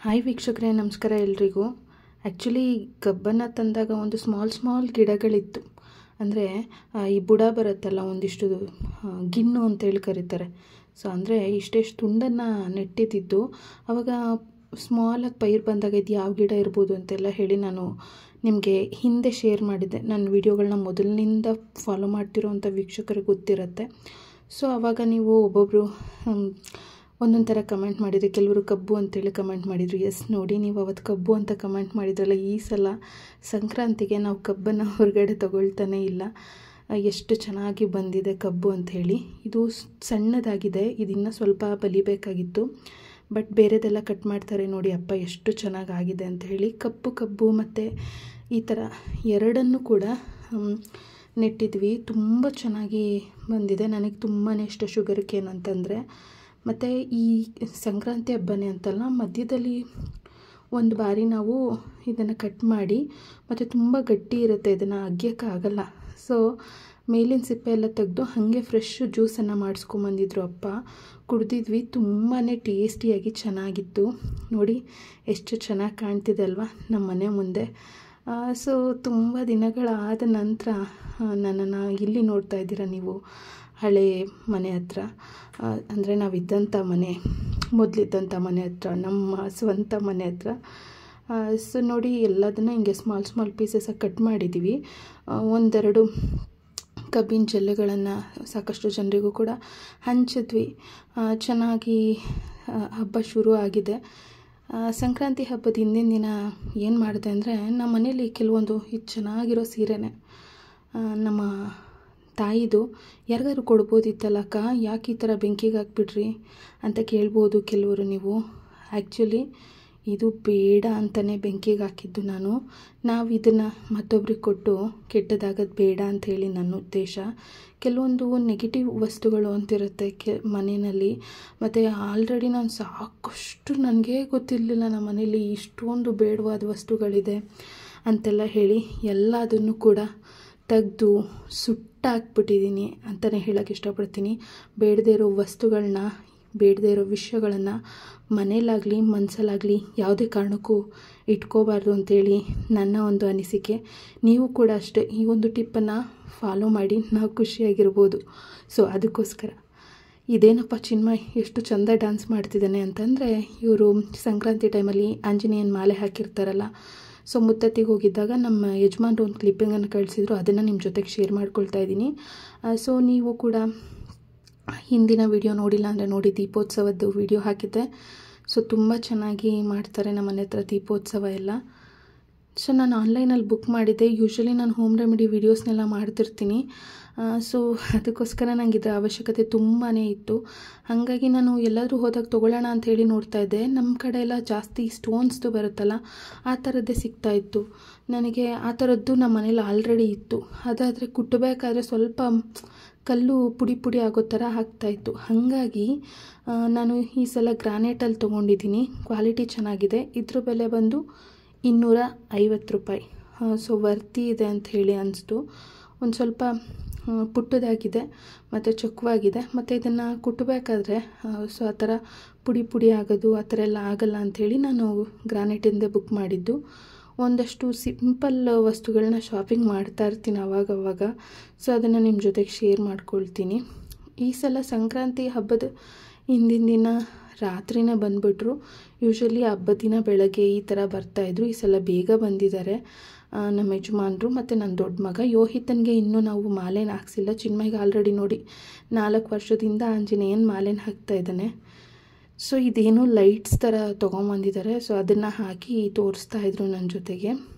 Hi ವೀಕ್ಷಕರೇ, ನಮಸ್ಕಾರ ಎಲ್ರಿಗೂ. ಆ್ಯಕ್ಚುಲಿ ಕಬ್ಬನ್ನು ತಂದಾಗ ಒಂದು ಸ್ಮಾಲ್ ಗಿಡಗಳಿತ್ತು. ಅಂದರೆ ಈ ಬುಡ ಬರುತ್ತಲ್ಲ, ಒಂದಿಷ್ಟು ಗಿಣ್ಣು ಅಂತೇಳಿ ಕರೀತಾರೆ. ಸೊ ಅಂದರೆ ಇಷ್ಟೆಷ್ಟು ತುಂಡನ್ನು ನೆಟ್ಟಿದ್ದು. ಆವಾಗ ಸ್ಮಾಲಾಗಿ ಪೈರು ಬಂದಾಗ ಇದು ಯಾವ ಗಿಡ ಇರ್ಬೋದು ಅಂತೆಲ್ಲ ಹೇಳಿ ನಾನು ನಿಮಗೆ ಹಿಂದೆ ಶೇರ್ ಮಾಡಿದ್ದೆ. ನನ್ನ ವೀಡಿಯೋಗಳನ್ನ ಮೊದಲಿನಿಂದ ಫಾಲೋ ಮಾಡ್ತಿರೋವಂಥ ವೀಕ್ಷಕರಿಗೆ ಗೊತ್ತಿರುತ್ತೆ. ಸೊ ಆವಾಗ ನೀವು ಒಬ್ಬೊಬ್ಬರು ಒಂದೊಂದು ಥರ ಕಮೆಂಟ್ ಮಾಡಿದ್ರಿ. ಕೆಲವರು ಕಬ್ಬು ಅಂತೇಳಿ ಕಮೆಂಟ್ ಮಾಡಿದರು. ಎಸ್, ನೋಡಿ, ನೀವು ಅವತ್ತು ಕಬ್ಬು ಅಂತ ಕಮೆಂಟ್ ಮಾಡಿದ್ರಲ್ಲ, ಈ ಸಲ ಸಂಕ್ರಾಂತಿಗೆ ನಾವು ಕಬ್ಬನ್ನು ಹೊರಗಡೆ ತಗೊಳ್ತಾನೇ ಇಲ್ಲ. ಎಷ್ಟು ಚೆನ್ನಾಗಿ ಬಂದಿದೆ ಕಬ್ಬು ಅಂಥೇಳಿ. ಇದು ಸಣ್ಣದಾಗಿದೆ, ಇದನ್ನು ಸ್ವಲ್ಪ ಬಲಿಬೇಕಾಗಿತ್ತು. ಬಟ್ ಬೇರೆದೆಲ್ಲ ಕಟ್ ಮಾಡ್ತಾರೆ ನೋಡಿ. ಅಪ್ಪ ಎಷ್ಟು ಚೆನ್ನಾಗಾಗಿದೆ ಅಂಥೇಳಿ. ಕಬ್ಬು ಮತ್ತು ಈ ಥರ ಎರಡನ್ನೂ ಕೂಡ ನೆಟ್ಟಿದ್ವಿ. ತುಂಬ ಚೆನ್ನಾಗಿ ಬಂದಿದೆ. ನನಗೆ ತುಂಬಾ ಇಷ್ಟ ಶುಗರ್ ಕೇನ್ ಅಂತಂದರೆ. ಮತ್ತು ಈ ಸಂಕ್ರಾಂತಿ ಹಬ್ಬನೇ ಅಂತಲ್ಲ, ಮಧ್ಯದಲ್ಲಿ ಒಂದು ಬಾರಿ ನಾವು ಇದನ್ನು ಕಟ್ ಮಾಡಿ, ಮತ್ತು ತುಂಬ ಗಟ್ಟಿ ಇರುತ್ತೆ, ಇದನ್ನು ಅಗ್ಯೋಕ್ಕಾಗಲ್ಲ. ಸೊ ಮೇಲಿನ ಸಿಪ್ಪೆ ಎಲ್ಲ ತೆಗೆದು ಹಾಗೆ ಫ್ರೆಶ್ ಜ್ಯೂಸನ್ನು ಮಾಡಿಸ್ಕೊಂಬಂದಿದ್ರು ಅಪ್ಪ. ಕುಡಿದಿದ್ವಿ. ತುಂಬಾ ಟೇಸ್ಟಿಯಾಗಿ ಚೆನ್ನಾಗಿತ್ತು. ನೋಡಿ ಎಷ್ಟು ಚೆನ್ನಾಗಿ ಕಾಣ್ತಿದೆ ಅಲ್ವಾ ನಮ್ಮ ಮನೆ ಮುಂದೆ. ಸೊ ತುಂಬ ದಿನಗಳಾದ ನಂತರ ನನ್ನನ್ನು ಇಲ್ಲಿ ನೋಡ್ತಾ ಇದ್ದೀರಾ ನೀವು, ಹಳೆ ಮನೆ ಹತ್ರ. ಅಂದರೆ ನಾವಿದ್ದಂಥ ಮನೆ, ಮೊದಲಿದ್ದಂಥ ಮನೆ ಹತ್ರ, ನಮ್ಮ ಸ್ವಂತ ಮನೆ ಹತ್ರ. ಸೊ ನೋಡಿ, ಎಲ್ಲದನ್ನು ಹಿಂಗೆ ಸ್ಮಾಲ್ ಪೀಸಸ್ಸಾಗಿ ಕಟ್ ಮಾಡಿದ್ದೀವಿ. ಒಂದೆರಡು ಕಬ್ಬಿನ ಜಲ್ಲೆಗಳನ್ನು ಸಾಕಷ್ಟು ಜನರಿಗೂ ಕೂಡ ಹಂಚಿದ್ವಿ. ಚೆನ್ನಾಗಿ ಹಬ್ಬ ಶುರು ಆಗಿದೆ. ಸಂಕ್ರಾಂತಿ ಹಬ್ಬದ ಹಿಂದಿನ ದಿನ ಏನು ಮಾಡಿದೆ ಅಂದರೆ, ನಮ್ಮ ಮನೇಲಿ ಕೆಲವೊಂದು ಇದು ಚೆನ್ನಾಗಿರೋ ಸೀರೆನೇ ನಮ್ಮ ತಾಯಿದು ಯಾರಿಗಾದ್ರು ಕೊಡ್ಬೋದಿತ್ತಲ್ಲ ಅಕ್ಕ, ಯಾಕೆ ಈ ಥರ ಬೆಂಕಿಗೆ ಹಾಕ್ಬಿಟ್ರಿ ಅಂತ ಕೇಳ್ಬೋದು ಕೆಲವರು ನೀವು. ಆ್ಯಕ್ಚುಲಿ ಇದು ಬೇಡ ಅಂತಲೇ ಬೆಂಕಿಗೆ ಹಾಕಿದ್ದು ನಾನು. ನಾವು ಇದನ್ನು ಮತ್ತೊಬ್ರಿಗೆ ಕೊಟ್ಟು ಕೆಟ್ಟದಾಗೋದು ಬೇಡ ಅಂಥೇಳಿ ನನ್ನ ಉದ್ದೇಶ. ಕೆಲವೊಂದು ನೆಗೆಟಿವ್ ವಸ್ತುಗಳು ಅಂತಿರುತ್ತೆ ಮನೆಯಲ್ಲಿ. ಮತ್ತು ಆಲ್ರೆಡಿ ನಾನು ಸಾಕಷ್ಟು, ನನಗೆ ಗೊತ್ತಿರಲಿಲ್ಲ ನಮ್ಮ ಮನೇಲಿ ಇಷ್ಟೊಂದು ಬೇಡವಾದ ವಸ್ತುಗಳಿದೆ ಅಂತೆಲ್ಲ ಹೇಳಿ ಎಲ್ಲದನ್ನು ಕೂಡ ತೆಗೆದು ಸುಟ್ಟಾಕ್ಬಿಟ್ಟಿದ್ದೀನಿ ಅಂತಲೇ ಹೇಳೋಕ್ಕೆ ಇಷ್ಟಪಡ್ತೀನಿ. ಬೇಡದೇ ಇರೋ ವಸ್ತುಗಳನ್ನ, ಬೇಡದೇ ಇರೋ ವಿಷಯಗಳನ್ನು ಮನೇಲಾಗಲಿ ಮನಸ್ಸಲ್ಲಾಗಲಿ ಯಾವುದೇ ಕಾರಣಕ್ಕೂ ಇಟ್ಕೋಬಾರ್ದು ಅಂಥೇಳಿ ನನ್ನ ಒಂದು ಅನಿಸಿಕೆ. ನೀವು ಕೂಡ ಅಷ್ಟೇ ಈ ಒಂದು ಟಿಪ್ಪನ್ನು ಫಾಲೋ ಮಾಡಿ ನಾವು ಖುಷಿಯಾಗಿರ್ಬೋದು. ಸೊ ಅದಕ್ಕೋಸ್ಕರ ಇದೇನಪ್ಪ ಚಿನ್ಮಯ್ ಎಷ್ಟು ಚೆಂದ ಡ್ಯಾನ್ಸ್ ಮಾಡ್ತಿದ್ದಾನೆ ಅಂತಂದರೆ, ಇವರು ಸಂಕ್ರಾಂತಿ ಟೈಮಲ್ಲಿ ಆಂಜನೇಯನ ಮಾಲೆ ಹಾಕಿರ್ತಾರಲ್ಲ. ಸೊ ಮುತ್ತತ್ತಿಗೆ ಹೋಗಿದ್ದಾಗ ನಮ್ಮ ಯಜಮಾನ್ರು ಒಂದು ಕ್ಲಿಪ್ಪಿಂಗನ್ನು ಕಳಿಸಿದ್ರು, ಅದನ್ನು ನಿಮ್ಮ ಜೊತೆಗೆ ಶೇರ್ ಮಾಡ್ಕೊಳ್ತಾ ಇದ್ದೀನಿ. ಸೊ ನೀವು ಕೂಡ ಹಿಂದಿನ ವಿಡಿಯೋ ನೋಡಿಲ್ಲ ಅಂದರೆ ನೋಡಿ, ದೀಪೋತ್ಸವದ್ದು ವಿಡಿಯೋ ಹಾಕಿದ್ದೆ. ಸೊ ತುಂಬ ಚೆನ್ನಾಗಿ ಮಾಡ್ತಾರೆ ನಮ್ಮ ಮನೆ ಹತ್ರ ದೀಪೋತ್ಸವ ಎಲ್ಲ. ಸೊ ನಾನು ಆನ್ಲೈನಲ್ಲಿ ಬುಕ್ ಮಾಡಿದ್ದೆ. ಯೂಶ್ವಲಿ ನಾನು ಹೋಮ್ ರೆಮಿಡಿ ವೀಡಿಯೋಸ್ನೆಲ್ಲ ಮಾಡ್ತಿರ್ತೀನಿ. ಸೊ ಅದಕ್ಕೋಸ್ಕರ ನನಗೆ ಇದರ ಅವಶ್ಯಕತೆ ತುಂಬಾ ಇತ್ತು. ಹಾಗಾಗಿ ನಾನು ಎಲ್ಲಾದರೂ ಹೋದಾಗ ತೊಗೊಳ್ಳೋಣ ಅಂಥೇಳಿ ನೋಡ್ತಾ ಇದ್ದೆ. ನಮ್ಮ ಕಡೆ ಎಲ್ಲ ಜಾಸ್ತಿ ಸ್ಟೋನ್ಸ್ದು ಬರುತ್ತಲ್ಲ, ಆ ಥರದ್ದೇ ಸಿಗ್ತಾಯಿತ್ತು ನನಗೆ. ಆ ಥರದ್ದು ನಮ್ಮ ಮನೇಲಿ ಆಲ್ರೆಡಿ ಇತ್ತು. ಅದಾದರೆ ಕುಟ್ಟಬೇಕಾದ್ರೆ ಸ್ವಲ್ಪ ಕಲ್ಲು ಪುಡಿ ಆಗೋ ಥರ ಆಗ್ತಾಯಿತ್ತು. ಹಾಗಾಗಿ ನಾನು ಈ ಸಲ ಗ್ರಾನೈಟಲ್ಲಿ ತೊಗೊಂಡಿದ್ದೀನಿ. ಕ್ವಾಲಿಟಿ ಚೆನ್ನಾಗಿದೆ. ಇದ್ರ ಬೆಲೆ ಬಂದು 250 ರೂಪಾಯಿ. ಸೊ ವರ್ತಿ ಇದೆ ಅಂತ ಹೇಳಿ ಅನಿಸ್ತು. ಒಂದು ಸ್ವಲ್ಪ ಪುಟ್ಟದಾಗಿದೆ ಮತ್ತು ಚೊಕ್ಕವಾಗಿದೆ. ಮತ್ತು ಇದನ್ನು ಕುಟ್ಟಬೇಕಾದ್ರೆ ಸೊ ಆ ಥರ ಪುಡಿ ಆಗೋದು ಆ ಥರ ಎಲ್ಲ ಆಗಲ್ಲ ಅಂಥೇಳಿ ನಾನು ಗ್ರಾನೈಟಿಂದ ಬುಕ್ ಮಾಡಿದ್ದು. ಒಂದಷ್ಟು ಸಿಂಪಲ್ ವಸ್ತುಗಳನ್ನ ಶಾಪಿಂಗ್ ಮಾಡ್ತಾ ಇರ್ತೀನಿ ಆವಾಗವಾಗ. ಸೊ ಅದನ್ನು ನಿಮ್ಮ ಜೊತೆಗೆ ಶೇರ್ ಮಾಡ್ಕೊಳ್ತೀನಿ. ಈ ಸಲ ಸಂಕ್ರಾಂತಿ ಹಬ್ಬದ ಹಿಂದಿನ ದಿನ ರಾತ್ರಿನೇ ಬಂದುಬಿಟ್ರು. ಯೂಶ್ವಲಿ ಹಬ್ಬದ ದಿನ ಬೆಳಗ್ಗೆ ಈ ಥರ ಬರ್ತಾಯಿದ್ರು. ಈ ಸಲ ಬೇಗ ಬಂದಿದ್ದಾರೆ ನಮ್ಮ ಯಜಮಾನ್ರು ಮತ್ತು ನನ್ನ ದೊಡ್ಡ ಮಗ ಯೋಹಿತನಿಗೆ. ಇನ್ನೂ ನಾವು ಮಾಲೆನ ಹಾಕ್ಸಿಲ್ಲ. ಚಿನ್ಮಯ್ಗೆ ಆಲ್ರೆಡಿ ನೋಡಿ 4 ವರ್ಷದಿಂದ ಆಂಜನೇಯನ ಮಾಲೆನ ಹಾಕ್ತಾ ಇದ್ದಾನೆ. ಸೊ ಇದೇನು ಲೈಟ್ಸ್ ಥರ ತೊಗೊಂಬಂದಿದ್ದಾರೆ. ಸೊ ಅದನ್ನು ಹಾಕಿ ತೋರಿಸ್ತಾ ಇದ್ರು ನನ್ನ ಜೊತೆಗೆ.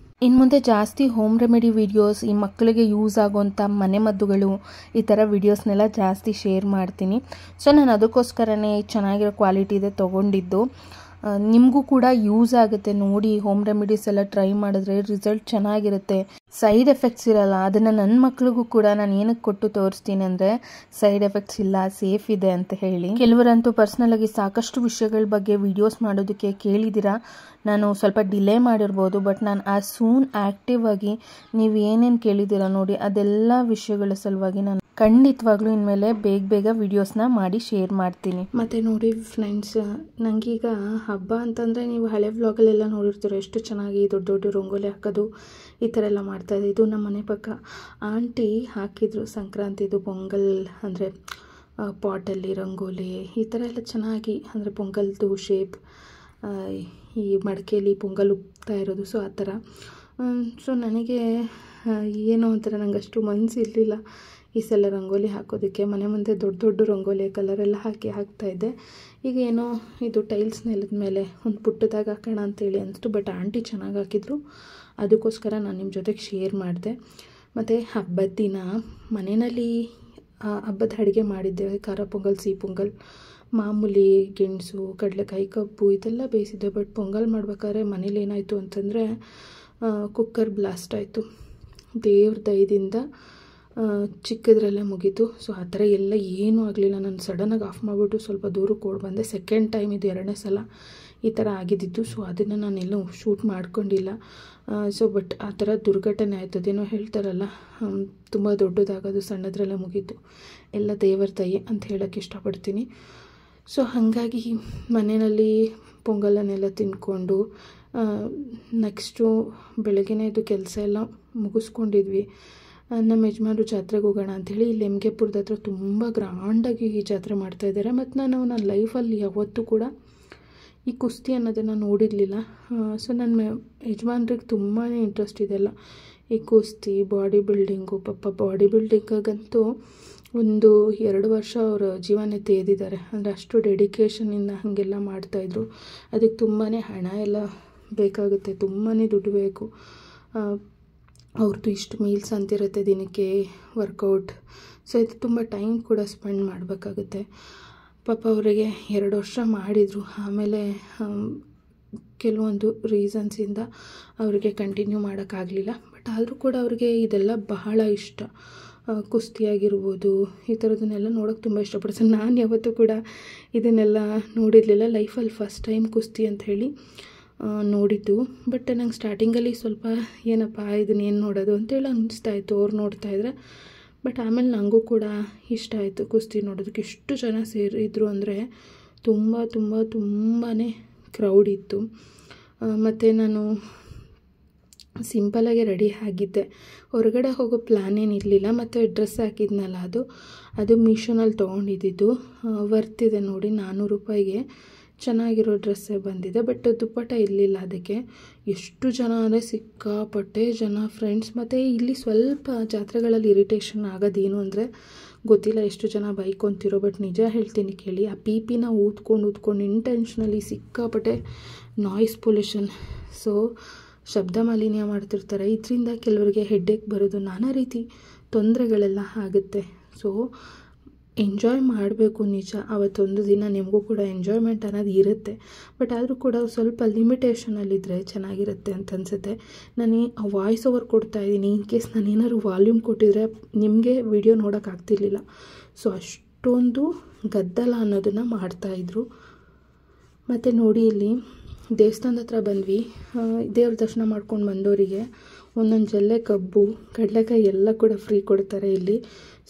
ಇನ್ನು ಮುಂದೆ ಜಾಸ್ತಿ ಹೋಮ್ ರೆಮಿಡಿ ವೀಡಿಯೋಸ್, ಈ ಮಕ್ಕಳಿಗೆ ಯೂಸ್ ಆಗೋವಂಥ ಮನೆಮದ್ದುಗಳು, ಈ ಥರ ವೀಡಿಯೋಸ್ನೆಲ್ಲ ಜಾಸ್ತಿ ಶೇರ್ ಮಾಡ್ತೀನಿ. ಸೊ ನಾನು ಅದಕ್ಕೋಸ್ಕರನೇ ಚೆನ್ನಾಗಿರೋ ಕ್ವಾಲಿಟಿ ಇದೆ ತೊಗೊಂಡಿದ್ದು. ನಿಮಗೂ ಕೂಡ ಯೂಸ್ ಆಗುತ್ತೆ. ನೋಡಿ, ಹೋಮ್ ರೆಮಿಡೀಸ್ ಎಲ್ಲ ಟ್ರೈ ಮಾಡಿದ್ರೆ ರಿಸಲ್ಟ್ ಚೆನ್ನಾಗಿರುತ್ತೆ, ಸೈಡ್ ಎಫೆಕ್ಟ್ಸ್ ಇರಲ್ಲ. ಅದನ್ನು ನನ್ನ ಮಕ್ಳಿಗೂ ಕೂಡ ನಾನು ಏನಕ್ಕೆ ಕೊಟ್ಟು ತೋರಿಸ್ತೀನಿ ಅಂದರೆ, ಸೈಡ್ ಎಫೆಕ್ಟ್ಸ್ ಇಲ್ಲ, ಸೇಫ್ ಇದೆ ಅಂತ ಹೇಳಿ. ಕೆಲವರಂತೂ ಪರ್ಸ್ನಲಾಗಿ ಸಾಕಷ್ಟು ವಿಷಯಗಳ ಬಗ್ಗೆ ವಿಡಿಯೋಸ್ ಮಾಡೋದಕ್ಕೆ ಕೇಳಿದ್ದೀರಾ. ನಾನು ಸ್ವಲ್ಪ ಡಿಲೇ ಮಾಡಿರ್ಬೋದು, ಬಟ್ ನಾನು ಆ್ಯಸ್ ಸೂನ್ ಆ್ಯಕ್ಟಿವ್ ಆಗಿ ನೀವು ಏನೇನು ಕೇಳಿದ್ದೀರಾ ನೋಡಿ, ಅದೆಲ್ಲ ವಿಷಯಗಳ ಸಲುವಾಗಿ ನಾನು ಖಂಡಿತವಾಗ್ಲೂ ಇನ್ಮೇಲೆ ಬೇಗ ವೀಡಿಯೋಸ್ನ ಮಾಡಿ ಶೇರ್ ಮಾಡ್ತೀನಿ. ಮತ್ತು ನೋಡಿ ಫ್ರೆಂಡ್ಸ್, ನನಗೀಗ ಹಬ್ಬ ಅಂತಂದರೆ ನೀವು ಹಳೆ ವ್ಲಾಗಲ್ಲೆಲ್ಲ ನೋಡಿರ್ತೀರ ಎಷ್ಟು ಚೆನ್ನಾಗಿ ದೊಡ್ಡ ದೊಡ್ಡ ರಂಗೋಲಿ ಹಾಕೋದು ಈ ಥರ ಎಲ್ಲ ಮಾಡ್ತಾಯಿದ್ದೆ. ಇದು ನಮ್ಮ ಮನೆ ಪಕ್ಕ ಆಂಟಿ ಹಾಕಿದ್ರು ಸಂಕ್ರಾಂತಿದು ಪೊಂಗಲ್, ಅಂದರೆ ಪಾಟಲ್ಲಿ ರಂಗೋಲಿ ಈ ಥರ ಎಲ್ಲ ಚೆನ್ನಾಗಿ, ಅಂದರೆ ಪೊಂಗಲ್ದು ಶೇಪ್, ಈ ಮಡಿಕೆಯಲ್ಲಿ ಪೊಂಗಲ್ ಉಪ್ತಾ ಇರೋದು, ಸೊ ಆ ಥರ. ಸೊ ನನಗೆ ಏನೋ ಒಂಥರ ನಂಗೆ ಅಷ್ಟು ಮನಸ್ಸಿರಲಿಲ್ಲ ಈ ಸಲ ರಂಗೋಲಿ ಹಾಕೋದಕ್ಕೆ. ಮನೆ ಮುಂದೆ ದೊಡ್ಡ ದೊಡ್ಡ ರಂಗೋಲಿ ಕಲರೆಲ್ಲ ಹಾಕ್ತಾಯಿದ್ದೆ. ಈಗ ಏನೋ ಇದು ಟೈಲ್ಸ್ ನೆಲದ ಮೇಲೆ ಒಂದು ಪುಟ್ಟದಾಗ ಹಾಕೋಣ ಅಂತೇಳಿ ಅನಿಸ್ತು. ಬಟ್ ಆಂಟಿ ಚೆನ್ನಾಗಿ ಹಾಕಿದ್ರು, ಅದಕ್ಕೋಸ್ಕರ ನಾನು ನಿಮ್ಮ ಜೊತೆಗೆ ಶೇರ್ ಮಾಡಿದೆ. ಮತ್ತು ಹಬ್ಬದ ದಿನ ಮನೆಯಲ್ಲಿ ಹಬ್ಬದ ಅಡುಗೆ ಮಾಡಿದ್ದೇವೆ. ಖಾರ ಪೊಂಗಲ್, ಸಿಹಿ ಪೊಂಗಲ್, ಮಾಮೂಲಿ ಗೆಣಸು, ಕಡಲೆಕಾಯಿ, ಕಬ್ಬು ಇದೆಲ್ಲ ಬೇಯಿಸಿದ್ದೆ. ಬಟ್ ಪೊಂಗಲ್ ಮಾಡ್ಬೇಕಾದ್ರೆ ಮನೇಲಿ ಏನಾಯಿತು ಅಂತಂದರೆ ಕುಕ್ಕರ್ ಬ್ಲಾಸ್ಟ್ ಆಯಿತು. ದೇವ್ರ ದಯದಿಂದ ಚಿಕ್ಕದ್ರಲ್ಲೇ ಮುಗೀತು. ಸೊ ಆ ಥರ ಎಲ್ಲ ಏನೂ ಆಗಲಿಲ್ಲ. ನಾನು ಸಡನ್ನಾಗಿ ಆಫ್ ಮಾಡಿಬಿಟ್ಟು ಸ್ವಲ್ಪ ದೂರಕ್ಕೆ ಓಡಿ ಬಂದೆ. ಸೆಕೆಂಡ್ ಟೈಮ್ ಇದು, ಎರಡನೇ ಸಲ ಈ ಥರ ಆಗಿದ್ದಿತ್ತು. ಸೊ ಅದನ್ನು ನಾನೆಲ್ಲೂ ಶೂಟ್ ಮಾಡ್ಕೊಂಡಿಲ್ಲ. ಸೊ ಬಟ್ ಆ ಥರ ದುರ್ಘಟನೆ ಆಯಿತು. ಅದೇನೋ ಹೇಳ್ತಾರಲ್ಲ, ತುಂಬ ದೊಡ್ಡದಾಗೋದು ಸಣ್ಣದ್ರಲ್ಲೇ ಮುಗೀತು, ಎಲ್ಲ ದೇವರ ದಯೆ ಅಂತ ಹೇಳೋಕ್ಕೆ ಇಷ್ಟಪಡ್ತೀನಿ. ಸೊ ಹಾಗಾಗಿ ಮನೆಯಲ್ಲಿ ಪೊಂಗಲನ್ನೆಲ್ಲ ತಿಂದ್ಕೊಂಡು ನೆಕ್ಸ್ಟು ಬೆಳಗ್ಗೆನೇ ಇದು ಕೆಲಸ ಎಲ್ಲ ಮುಗಿಸ್ಕೊಂಡಿದ್ವಿ. ನಮ್ಮ ಯಜಮಾನರು ಜಾತ್ರೆಗೆ ಹೋಗೋಣ ಅಂಥೇಳಿ ಇಲ್ಲಿ ಎಮ್ಗೆಪುರದ ಹತ್ರ ತುಂಬ ಗ್ರ್ಯಾಂಡಾಗಿ ಈ ಜಾತ್ರೆ ಮಾಡ್ತಾಯಿದ್ದಾರೆ. ಮತ್ತು ನನ್ನ ಲೈಫಲ್ಲಿ ಯಾವತ್ತೂ ಕೂಡ ಈ ಕುಸ್ತಿ ಅನ್ನೋದನ್ನು ನೋಡಿರಲಿಲ್ಲ. ಸೊ ನನ್ನ ಯಜಮಾನ್ರಿಗೆ ತುಂಬಾ ಇಂಟ್ರೆಸ್ಟ್ ಇದೆಲ್ಲ, ಈ ಕುಸ್ತಿ, ಬಾಡಿ ಬಿಲ್ಡಿಂಗು. ಪಾಪ ಬಾಡಿ ಬಿಲ್ಡಿಂಗಂತೂ 1-2 ವರ್ಷ ಅವರ ಜೀವನ ತೆಗೆದಿದ್ದಾರೆ. ಅಂದರೆ ಅಷ್ಟು ಡೆಡಿಕೇಷನಿಂದ ಹಾಗೆಲ್ಲ ಮಾಡ್ತಾಯಿದ್ರು. ಅದಕ್ಕೆ ತುಂಬಾ ಹಣ ಎಲ್ಲ ಬೇಕಾಗುತ್ತೆ, ತುಂಬಾ ದುಡ್ಡು ಬೇಕು. ಅವ್ರದ್ದು ಇಷ್ಟು ಮೀಲ್ಸ್ ಅಂತಿರುತ್ತೆ ದಿನಕ್ಕೆ, ವರ್ಕೌಟ್. ಸೊ ಇದು ತುಂಬ ಟೈಮ್ ಕೂಡ ಸ್ಪೆಂಡ್ ಮಾಡಬೇಕಾಗುತ್ತೆ. ಪಾಪ ಅವರಿಗೆ 2 ವರ್ಷ ಮಾಡಿದರು. ಆಮೇಲೆ ಕೆಲವೊಂದು ರೀಸನ್ಸಿಂದ ಅವರಿಗೆ ಕಂಟಿನ್ಯೂ ಮಾಡೋಕ್ಕಾಗಲಿಲ್ಲ. ಬಟ್ ಆದರೂ ಕೂಡ ಅವ್ರಿಗೆ ಇದೆಲ್ಲ ಬಹಳ ಇಷ್ಟ. ಕುಸ್ತಿಯಾಗಿರ್ಬೋದು, ಈ ಥರದನ್ನೆಲ್ಲ ನೋಡೋಕ್ಕೆ ತುಂಬ ಇಷ್ಟಪಡ್ತಾರೆ. ನಾನು ಯಾವತ್ತೂ ಕೂಡ ಇದನ್ನೆಲ್ಲ ನೋಡಿರಲಿಲ್ಲ. ಲೈಫಲ್ಲಿ ಫಸ್ಟ್ ಟೈಮ್ ಕುಸ್ತಿ ಅಂತ ಹೇಳಿ ನೋಡಿದ್ದು. ಬಟ್ ನಂಗೆ ಸ್ಟಾರ್ಟಿಂಗಲ್ಲಿ ಸ್ವಲ್ಪ ಏನಪ್ಪ ಇದನ್ನೇನು ನೋಡೋದು ಅಂತೇಳಿ ಅನ್ನಿಸ್ತಾಯಿತ್ತು ಅವ್ರು ನೋಡ್ತಾಯಿದ್ರೆ. ಬಟ್ ಆಮೇಲೆ ನನಗೂ ಕೂಡ ಇಷ್ಟ ಆಯಿತು ಕುಸ್ತಿ ನೋಡೋದಕ್ಕೆ. ಎಷ್ಟು ಜನ ಸೇರಿದ್ರು ಅಂದರೆ ತುಂಬಾ ಕ್ರೌಡ್ ಇತ್ತು. ಮತ್ತು ನಾನು ಸಿಂಪಲಾಗಿ ರೆಡಿ ಆಗಿದ್ದೆ, ಹೊರಗಡೆ ಹೋಗೋ ಪ್ಲ್ಯಾನ್ ಏನಿರಲಿಲ್ಲ. ಮತ್ತು ಡ್ರೆಸ್ ಹಾಕಿದ್ನಲ್ಲ, ಅದು ಮೀಶೋನಲ್ಲಿ ತೊಗೊಂಡಿದ್ದು. ವರ್ತಿದೆ ನೋಡಿ, 400 ರೂಪಾಯಿಗೆ ಚೆನ್ನಾಗಿರೋ ಡ್ರೆಸ್ಸೇ ಬಂದಿದೆ. ಬಟ್ ದುಪ್ಪಟ್ಟ ಇರಲಿಲ್ಲ ಅದಕ್ಕೆ. ಎಷ್ಟು ಜನ ಅಂದರೆ ಸಿಕ್ಕಾಪಟ್ಟೆ ಜನ ಫ್ರೆಂಡ್ಸ್. ಮತ್ತು ಇಲ್ಲಿ ಸ್ವಲ್ಪ ಜಾತ್ರೆಗಳಲ್ಲಿ ಇರಿಟೇಷನ್ ಆಗೋದೇನು ಅಂದರೆ ಗೊತ್ತಿಲ್ಲ ಎಷ್ಟು ಜನ ಬೈಕೊಂತಿರೋ. ಬಟ್ ನಿಜ ಹೇಳ್ತೀನಿ ಕೇಳಿ, ಆ ಪಿನ ಊದ್ಕೊಂಡು ಇಂಟೆನ್ಷನಲಿ ಸಿಕ್ಕಾಪಟ್ಟೆ ನಾಯ್ಸ್ ಪೊಲ್ಯೂಷನ್, ಸೊ ಶಬ್ದ ಮಾಲಿನ್ಯ ಮಾಡ್ತಿರ್ತಾರೆ. ಇದರಿಂದ ಕೆಲವರಿಗೆ ಹೆಡ್ಡೇಕ್ ಬರೋದು, ನಾನಾ ರೀತಿ ತೊಂದರೆಗಳೆಲ್ಲ ಆಗುತ್ತೆ. ಸೊ ಎಂಜಾಯ್ ಮಾಡಬೇಕು ನಿಜ. ಅವತ್ತೊಂದು ದಿನ ನಿಮಗೂ ಕೂಡ ಎಂಜಾಯ್ಮೆಂಟ್ ಅನ್ನೋದು ಇರುತ್ತೆ. ಬಟ್ ಆದರೂ ಕೂಡ ಸ್ವಲ್ಪ ಲಿಮಿಟೇಷನಲ್ಲಿದ್ದರೆ ಚೆನ್ನಾಗಿರುತ್ತೆ ಅಂತ ಅನಿಸುತ್ತೆ. ನಾನು ವಾಯ್ಸ್ ಓವರ್ ಕೊಡ್ತಾಯಿದ್ದೀನಿ. ಇನ್ ಕೇಸ್ ನಾನು ಏನಾದ್ರು ವಾಲ್ಯೂಮ್ ಕೊಟ್ಟಿದ್ರೆ ನಿಮಗೆ ವಿಡಿಯೋ ನೋಡೋಕ್ಕಾಗ್ತಿರ್ಲಿಲ್ಲ. ಸೊ ಅಷ್ಟೊಂದು ಗದ್ದಲ ಅನ್ನೋದನ್ನು ಮಾಡ್ತಾಯಿದ್ರು. ಮತ್ತು ನೋಡಿ, ಇಲ್ಲಿ ದೇವಸ್ಥಾನದ ಹತ್ರ ಬಂದ್ವಿ. ದೇವ್ರ ದರ್ಶನ ಮಾಡ್ಕೊಂಡು ಬಂದವರಿಗೆ ಒಂದೊಂದು ಜಲ್ಲೆ ಕಬ್ಬು, ಕಡಲೆಕಾಯಿ ಎಲ್ಲ ಕೂಡ ಫ್ರೀ ಕೊಡ್ತಾರೆ. ಇಲ್ಲಿ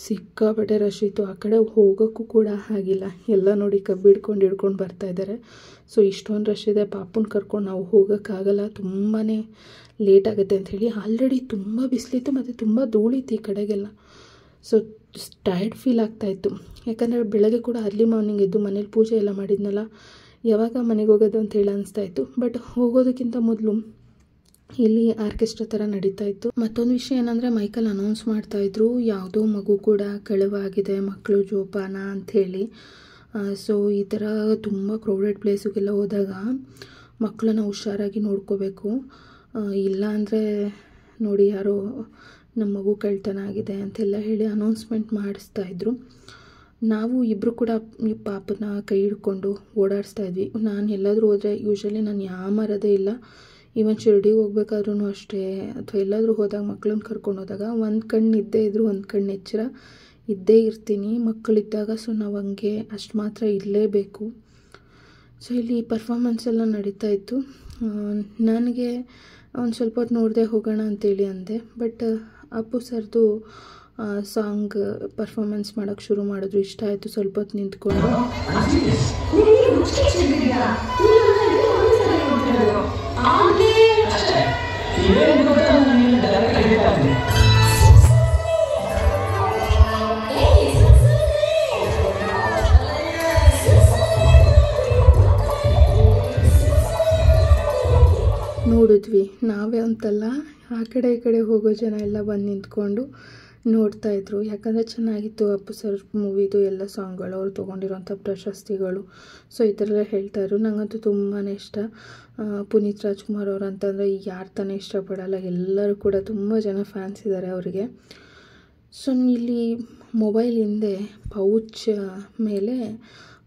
ಸಿಕ್ಕಾಪಟ್ಟೆ ರಶ್ ಇತ್ತು. ಆ ಕಡೆ ಹೋಗೋಕ್ಕೂ ಕೂಡ ಆಗಿಲ್ಲ. ಎಲ್ಲ ನೋಡಿ ಕಬ್ಬು ಹಿಡ್ಕೊಂಡು ಬರ್ತಾಯಿದ್ದಾರೆ. ಸೊ ಇಷ್ಟೊಂದು ರಶ್ ಇದೆ, ಪಾಪನ ಕರ್ಕೊಂಡು ನಾವು ಹೋಗೋಕ್ಕಾಗಲ್ಲ, ತುಂಬಾ ಲೇಟ್ ಆಗುತ್ತೆ ಅಂಥೇಳಿ. ಆಲ್ರೆಡಿ ತುಂಬ ಬಿಸಿಲಿತ್ತು ಮತ್ತು ತುಂಬ ಧೂಳಿತ್ತು ಈ ಕಡೆಗೆಲ್ಲ. ಸೊ ಟಯರ್ಡ್ ಫೀಲ್ ಆಗ್ತಾಯಿತ್ತು. ಯಾಕಂದರೆ ಬೆಳಗ್ಗೆ ಕೂಡ ಅರ್ಲಿ ಮಾರ್ನಿಂಗ್ ಎದ್ದು ಮನೇಲಿ ಪೂಜೆ ಎಲ್ಲ ಮಾಡಿದ್ನಲ್ಲ, ಯಾವಾಗ ಮನೆಗೆ ಹೋಗೋದು ಅಂತ ಹೇಳಿ ಅನಿಸ್ತಾಯಿತ್ತು. ಬಟ್ ಹೋಗೋದಕ್ಕಿಂತ ಮೊದಲು ಇಲ್ಲಿ ಆರ್ಕೆಸ್ಟ್ರಾ ಥರ ನಡೀತಾ ಇತ್ತು. ಮತ್ತೊಂದು ವಿಷಯ ಏನಂದರೆ ಮೈಕಲ್ಲಿ ಅನೌನ್ಸ್ ಮಾಡ್ತಾಯಿದ್ರು, ಯಾವುದೋ ಮಗು ಕೂಡ ಕಳುವಾಗಿದೆ, ಮಕ್ಕಳು ಜೋಪಾನ ಅಂಥೇಳಿ. ಸೊ ಈ ಥರ ತುಂಬ ಕ್ರೌಡೆಡ್ ಪ್ಲೇಸಿಗೆಲ್ಲ ಹೋದಾಗ ಮಕ್ಕಳನ್ನ ಹುಷಾರಾಗಿ ನೋಡ್ಕೋಬೇಕು. ಇಲ್ಲ ಅಂದರೆ ನೋಡಿ, ಯಾರೋ ನಮ್ಮ ಮಗು ಕಳ್ತನ ಆಗಿದೆ ಅಂತೆಲ್ಲ ಹೇಳಿ ಅನೌನ್ಸ್ಮೆಂಟ್ ಮಾಡಿಸ್ತಾಯಿದ್ರು. ನಾವು ಇಬ್ಬರು ಕೂಡ ಈ ಪಾಪನ ಕೈ ಹಿಡ್ಕೊಂಡು ಓಡಾಡಿಸ್ತಾ ಇದ್ವಿ. ನಾನು ಎಲ್ಲಾದರೂ ಹೋದರೆ ಯೂಶ್ವಲಿ ನಾನು ಯಾಮಾರೋದೇ ಇಲ್ಲ. ಈವನ್ ಶಿರ್ಡಿಗೆ ಹೋಗ್ಬೇಕಾದ್ರೂ ಅಷ್ಟೇ, ಅಥವಾ ಎಲ್ಲಾದರೂ ಹೋದಾಗ ಮಕ್ಕಳನ್ನ ಕರ್ಕೊಂಡು ಹೋದಾಗ ಒಂದು ಕಣ್ಣು ಇದ್ದೇ ಇದ್ದರೂ ಒಂದು ಕಣ್ಣು ಎಚ್ಚರ ಇದ್ದೇ ಇರ್ತೀನಿ ಮಕ್ಕಳಿದ್ದಾಗ. ಸೊ ನಾವು ಹಂಗೆ ಅಷ್ಟು ಮಾತ್ರ ಇರಲೇಬೇಕು. ಸೊ ಇಲ್ಲಿ ಪರ್ಫಾರ್ಮೆನ್ಸ್ ಎಲ್ಲ ನಡೀತಾ ಇತ್ತು. ನನಗೆ ಒಂದು ಸ್ವಲ್ಪ ಹೊತ್ತು ನೋಡದೆ ಹೋಗೋಣ ಅಂತೇಳಿ ಅಂದೆ. ಬಟ್ ಅಪ್ಪು ಸರ್ದು ಸಾಂಗ್ ಪರ್ಫಾರ್ಮೆನ್ಸ್ ಮಾಡೋಕ್ಕೆ ಶುರು ಮಾಡಿದ್ರು. ಇಷ್ಟ ಆಯಿತು. ಸ್ವಲ್ಪ ಹೊತ್ತು ನಿಂತ್ಕೊಂಡು ನೋಡಿದ್ವಿ. ನಾವೇ ಅಂತಲ್ಲ, ಆ ಕಡೆ ಈ ಕಡೆ ಹೋಗೋ ಜನ ಎಲ್ಲ ಬಂದು ನಿಂತ್ಕೊಂಡು ನೋಡ್ತಾಯಿದ್ರು. ಯಾಕಂದರೆ ಚೆನ್ನಾಗಿತ್ತು ಅಪ್ಪು ಸರ್ ಮೂವಿದು ಎಲ್ಲ ಸಾಂಗ್ಗಳು, ಅವ್ರು ತೊಗೊಂಡಿರೋಂಥ ಪ್ರಶಸ್ತಿಗಳು. ಸೊ ಈ ಥರ ಎಲ್ಲ ಹೇಳ್ತಾಯಿದ್ರು. ನನಗಂತೂ ತುಂಬಾ ಇಷ್ಟ. ಪುನೀತ್ ರಾಜ್ಕುಮಾರ್ ಅವರು ಅಂತಂದರೆ ಯಾರು ತಾನೇ ಇಷ್ಟಪಡಲ್ಲ, ಎಲ್ಲರೂ ಕೂಡ ತುಂಬ ಜನ ಫ್ಯಾನ್ಸ್ ಇದ್ದಾರೆ ಅವರಿಗೆ. ಸೊ ಇಲ್ಲಿ ಮೊಬೈಲ್ ಹಿಂದೆ ಪೌಚ್ ಮೇಲೆ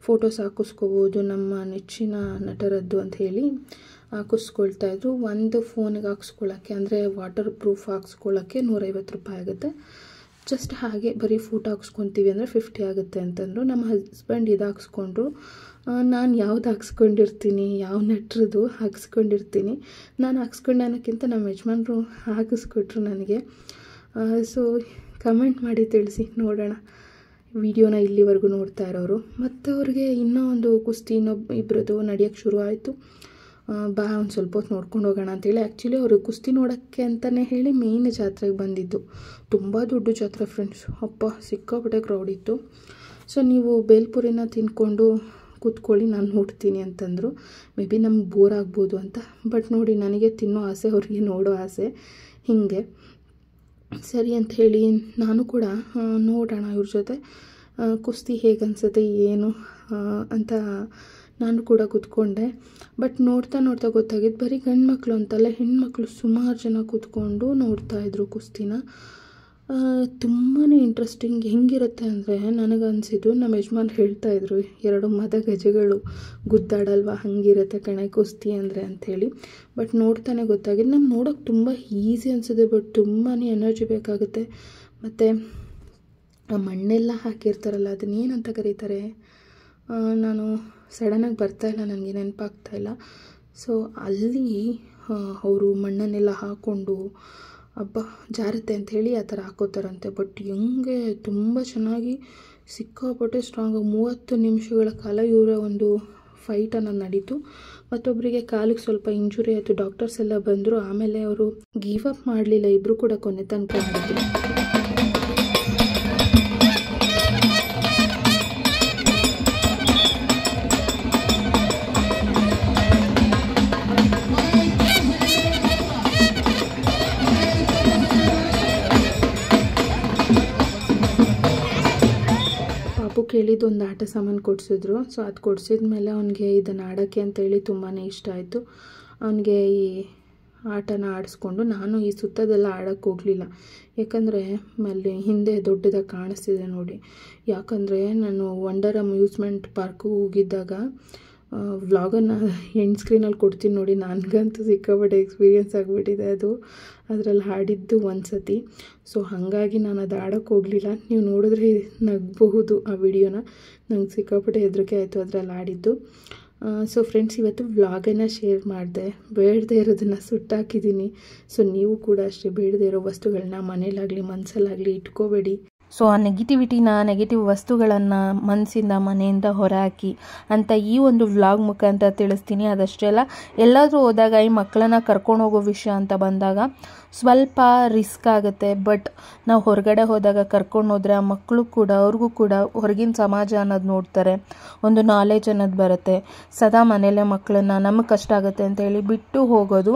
ಫೋಟೋಸ್ ಹಾಕಿಸ್ಕೋಬೋದು, ನಮ್ಮ ನೆಚ್ಚಿನ ನಟರದ್ದು ಅಂತ ಹೇಳಿ ಹಾಕಿಸ್ಕೊಳ್ತಾಯಿದ್ರು. ಒಂದು ಫೋನಿಗೆ ಹಾಕ್ಸ್ಕೊಳ್ಳೋಕ್ಕೆ ಅಂದರೆ ವಾಟರ್ ಪ್ರೂಫ್ ಹಾಕ್ಸ್ಕೊಳ್ಳೋಕ್ಕೆ 150 ರೂಪಾಯಿ ಆಗುತ್ತೆ. ಜಸ್ಟ್ ಹಾಗೆ ಬರೀ ಫೋಟೋ ಹಾಕ್ಸ್ಕೊತೀವಿ ಅಂದರೆ 50 ಆಗುತ್ತೆ ಅಂತಂದರು. ನಮ್ಮ ಹಸ್ಬೆಂಡ್ ಇದು ಹಾಕ್ಸ್ಕೊಂಡ್ರು. ನಾನು ಯಾವ್ದು ಹಾಕ್ಸ್ಕೊಂಡಿರ್ತೀನಿ, ಯಾವ ನಟ್ರದ್ದು ಹಾಕ್ಸ್ಕೊಂಡಿರ್ತೀನಿ. ನಾನು ಹಾಕ್ಸ್ಕೊಂಡೆ ಅನ್ನೋಕ್ಕಿಂತ ನಮ್ಮ ಯಜಮಾನ್ರು ಹಾಕಿಸ್ಕೊಟ್ರು ನನಗೆ. ಸೊ ಕಮೆಂಟ್ ಮಾಡಿ ತಿಳಿಸಿ ನೋಡೋಣ ವಿಡಿಯೋನ ಇಲ್ಲಿವರೆಗೂ ನೋಡ್ತಾ ಇರೋರು. ಮತ್ತು ಅವ್ರಿಗೆ ಇನ್ನೂ ಒಂದು ಕುಸ್ತಿ ಇಬ್ಬರದು ನಡೆಯೋಕ್ಕೆ ಶುರು ಆಯಿತು. ಬಾ ಒಂದು ಸ್ವಲ್ಪ ಹೊತ್ತು ನೋಡ್ಕೊಂಡು ಹೋಗೋಣ ಅಂತೇಳಿ. ಆ್ಯಕ್ಚುಲಿ ಅವರು ಕುಸ್ತಿ ನೋಡೋಕ್ಕೆ ಅಂತಲೇ ಹೇಳಿ ಮೇಯ್ನ್ ಜಾತ್ರೆಗೆ ಬಂದಿದ್ದು. ತುಂಬ ದೊಡ್ಡ ಜಾತ್ರೆ ಫ್ರೆಂಡ್ಸ್, ಅಪ್ಪ ಸಿಕ್ಕಾಪಟ್ಟೆ ಕ್ರೌಡ್ ಇತ್ತು. ಸೊ ನೀವು ಬೇಲ್ಪುರಿನ ತಿನ್ಕೊಂಡು ಕೂತ್ಕೊಳ್ಳಿ, ನಾನು ನೋಡ್ತೀನಿ ಅಂತಂದರು. ಮೇ ಬಿ ನಮ್ಗೆ ಬೋರ್ ಆಗ್ಬೋದು ಅಂತ. ಬಟ್ ನೋಡಿ, ನನಗೆ ತಿನ್ನೋ ಆಸೆ, ಅವ್ರಿಗೆ ನೋಡೋ ಆಸೆ, ಹೀಗೆ ಸರಿ ಅಂತ ಹೇಳಿ ನಾನು ಕೂಡ ನೋಡೋಣ ಇವ್ರ ಜೊತೆ ಕುಸ್ತಿ ಹೇಗೆ ಅನಿಸುತ್ತೆ ಏನು ಅಂತ ನಾನು ಕೂಡ ಕೂತ್ಕೊಂಡೆ. ಬಟ್ ನೋಡ್ತಾ ನೋಡ್ತಾ ಗೊತ್ತಾಗಿದ್ದು ಬರೀ ಗಂಡು ಮಕ್ಕಳು ಅಂತಲ್ಲ, ಹೆಣ್ಮಕ್ಳು ಸುಮಾರು ಜನ ಕೂತ್ಕೊಂಡು ನೋಡ್ತಾಯಿದ್ರು ಕುಸ್ತಿನ. ತುಂಬಾ ಇಂಟ್ರೆಸ್ಟಿಂಗ್ ಹೆಂಗಿರುತ್ತೆ ಅಂದರೆ ನನಗನ್ಸಿದ್ದು, ನಮ್ಮ ಯಜಮಾನ್ ಹೇಳ್ತಾಯಿದ್ರು 2 ಮದ ಗಜಗಳು ಗುದ್ದಾಡಲ್ವ, ಹಾಗಿರುತ್ತೆ ಕಣೆ ಕುಸ್ತಿ ಅಂದರೆ ಅಂಥೇಳಿ. ಬಟ್ ನೋಡ್ತಾನೆ ಗೊತ್ತಾಗಿದ್ದು ನಮ್ಗೆ ನೋಡೋಕ್ಕೆ ತುಂಬ ಈಸಿ ಅನಿಸಿದೆ. ಬಟ್ ತುಂಬಾ ಎನರ್ಜಿ ಬೇಕಾಗುತ್ತೆ. ಮತ್ತು ಆ ಮಣ್ಣೆಲ್ಲ ಹಾಕಿರ್ತಾರಲ್ಲ, ಅದನ್ನೇನಂತ ಕರೀತಾರೆ, ನಾನು ಸಡನ್ನಾಗಿ ಬರ್ತಾಯಿಲ್ಲ, ನನಗೆ ನೆನಪಾಗ್ತಾಯಿಲ್ಲ. ಸೊ ಅಲ್ಲಿ ಅವರು ಮಣ್ಣನ್ನೆಲ್ಲ ಹಾಕ್ಕೊಂಡು ಹಬ್ಬ ಜಾರತ್ತೆ ಅಂಥೇಳಿ ಆ ಥರ ಹಾಕೋತಾರಂತೆ. ಬಟ್ ಹೆಂಗೆ ತುಂಬ ಚೆನ್ನಾಗಿ ಸಿಕ್ಕಾಪಟ್ಟೆ ಸ್ಟ್ರಾಂಗಾಗಿ 30 ನಿಮಿಷಗಳ ಕಾಲ ಇವರ ಒಂದು ಫೈಟ್ ಅನ್ನೋದು ನಡೀತು. ಮತ್ತೊಬ್ಬರಿಗೆ ಕಾಲಿಗೆ ಸ್ವಲ್ಪ ಇಂಜುರಿ ಆಯಿತು. ಡಾಕ್ಟರ್ಸ್ ಎಲ್ಲ ಬಂದರು. ಆಮೇಲೆ ಅವರು ಗಿವ್ ಅಪ್ ಮಾಡಲಿಲ್ಲ, ಇಬ್ಬರು ಕೂಡ ಕೊನೆ ತನಕ ಮಾಡಿದ್ರು. ಪಾಪು ಕೇಳಿದ್ದು ಒಂದು ಆಟ ಸಾಮಾನು ಕೊಡಿಸಿದ್ರು. ಸೊ ಅದು ಕೊಡಿಸಿದ ಮೇಲೆ ಅವನಿಗೆ ಇದನ್ನು ಆಡೋಕ್ಕೆ ಅಂತೇಳಿ ತುಂಬಾ ಇಷ್ಟ ಆಯಿತು. ಅವನಿಗೆ ಈ ಆಟನ ಆಡಿಸ್ಕೊಂಡು, ನಾನು ಈ ಸುತ್ತದೆಲ್ಲ ಆಡೋಕ್ಕೆ ಹೋಗಲಿಲ್ಲ. ಯಾಕಂದರೆ ಅಲ್ಲಿ ಹಿಂದೆ ದೊಡ್ಡದಾಗಿ ಕಾಣಿಸ್ತಿದೆ ನೋಡಿ. ಯಾಕಂದರೆ ನಾನು ವಂಡರ್ ಅಮ್ಯೂಸ್ಮೆಂಟ್ ಪಾರ್ಕು ಹೋಗಿದ್ದಾಗ ವ್ಲಾಗನ್ನು ಎಂಡ್ ಸ್ಕ್ರೀನಲ್ಲಿ ಕೊಡ್ತೀನಿ ನೋಡಿ. ನನಗಂತೂ ಸಿಕ್ಕಾಪಟ್ಟೆ ಎಕ್ಸ್ಪೀರಿಯೆನ್ಸ್ ಆಗಿಬಿಟ್ಟಿದೆ ಅದು, ಅದರಲ್ಲಿ ಹಾಡಿದ್ದು ಒಂದು ಸತಿ. ಸೊ ಹಾಗಾಗಿ ನಾನು ಅದು ಆಡೋಕ್ಕೆ ಹೋಗಲಿಲ್ಲ. ನೀವು ನೋಡಿದ್ರೆ ನಗಬಹುದು ಆ ವಿಡಿಯೋನ. ನಂಗೆ ಸಿಕ್ಕಾಪಟ್ಟೆ ಹೆದರಿಕೆ ಆಯಿತು ಅದರಲ್ಲಿ ಆಡಿದ್ದು. ಸೊ ಫ್ರೆಂಡ್ಸ್, ಇವತ್ತು ವ್ಲಾಗನ್ನು ಶೇರ್ ಮಾಡಿದೆ. ಬೇಡದೇ ಇರೋದನ್ನು ಸುಟ್ಟಾಕಿದ್ದೀನಿ. ಸೊ ನೀವು ಕೂಡ ಅಷ್ಟೇ ಬೇಡದೇ ಇರೋ ವಸ್ತುಗಳನ್ನ ಮನೇಲಾಗಲಿ ಮನಸ್ಸಲ್ಲಾಗಲಿ ಇಟ್ಕೋಬೇಡಿ. ಸೊ ಆ ನೆಗೆಟಿವ್ ವಸ್ತುಗಳನ್ನು ಮನಸ್ಸಿಂದ ಮನೆಯಿಂದ ಹೊರಹಾಕಿ ಅಂತ ಈ ಒಂದು ವ್ಲಾಗ್ ಮುಖಾಂತರ ತಿಳಿಸ್ತೀನಿ. ಅದಷ್ಟೇ ಅಲ್ಲ, ಎಲ್ಲಾದರೂ ಹೋದಾಗ ಈ ಮಕ್ಕಳನ್ನ ಕರ್ಕೊಂಡು ಹೋಗೋ ವಿಷಯ ಅಂತ ಬಂದಾಗ ಸ್ವಲ್ಪ ರಿಸ್ಕ್ ಆಗುತ್ತೆ. ಬಟ್ ನಾವು ಹೊರಗಡೆ ಹೋದಾಗ ಕರ್ಕೊಂಡು ಹೋದರೆ ಆ ಮಕ್ಕಳು ಕೂಡ, ಅವ್ರಿಗೂ ಕೂಡ ಹೊರಗಿನ ಸಮಾಜ ಅನ್ನೋದು ನೋಡ್ತಾರೆ, ಒಂದು ನಾಲೆಜ್ ಅನ್ನೋದು ಬರುತ್ತೆ. ಸದಾ ಮನೇಲೆ ಮಕ್ಕಳನ್ನ ನಮಗೆ ಕಷ್ಟ ಆಗುತ್ತೆ ಅಂತ ಹೇಳಿ ಬಿಟ್ಟು ಹೋಗೋದು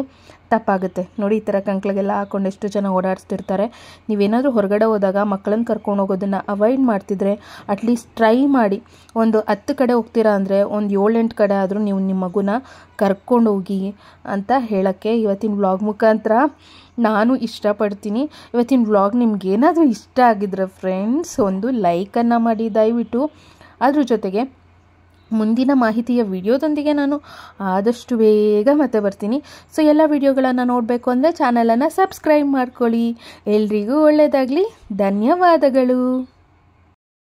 ತಪ್ಪಾಗುತ್ತೆ ನೋಡಿ. ಈ ಥರ ಕಂಕ್ಳಿಗೆಲ್ಲ ಹಾಕೊಂಡು ಎಷ್ಟು ಜನ ಓಡಾಡಿಸ್ತಿರ್ತಾರೆ. ನೀವೇನಾದರೂ ಹೊರಗಡೆ ಹೋದಾಗ ಮಕ್ಕಳನ್ನ ಕರ್ಕೊಂಡು ಹೋಗೋದನ್ನು ಅವಾಯ್ಡ್ ಮಾಡ್ತಿದ್ರೆ ಅಟ್ಲೀಸ್ಟ್ ಟ್ರೈ ಮಾಡಿ. ಒಂದು 10 ಕಡೆ ಹೋಗ್ತೀರಾ ಅಂದರೆ ಒಂದು 7-8 ಕಡೆ ಆದರೂ ನೀವು ನಿಮ್ಮ ಮಗುನ ಕರ್ಕೊಂಡು ಹೋಗಿ ಅಂತ ಹೇಳೋಕ್ಕೆ ಇವತ್ತಿನ ವ್ಲಾಗ್ ಮುಖಾಂತರ ನಾನು ಇಷ್ಟಪಡ್ತೀನಿ. ಇವತ್ತಿನ ವ್ಲಾಗ್ ನಿಮ್ಗೇನಾದರೂ ಇಷ್ಟ ಆಗಿದ್ರೆ ಫ್ರೆಂಡ್ಸ್, ಒಂದು ಲೈಕನ್ನು ಮಾಡಿ ದಯವಿಟ್ಟು. ಅದ್ರ ಜೊತೆಗೆ ಮುಂದಿನ ಮಾಹಿತಿಯ ವಿಡಿಯೋದೊಂದಿಗೆ ನಾನು ಆದಷ್ಟು ಬೇಗ ಮತ್ತೆ ಬರ್ತೀನಿ. ಸೊ ಎಲ್ಲ ವಿಡಿಯೋಗಳನ್ನು ನೋಡಬೇಕು ಅಂದರೆ ಚಾನಲನ್ನು ಸಬ್ಸ್ಕ್ರೈಬ್ ಮಾಡ್ಕೊಳ್ಳಿ. ಎಲ್ರಿಗೂ ಒಳ್ಳೆಯದಾಗಲಿ. ಧನ್ಯವಾದಗಳು.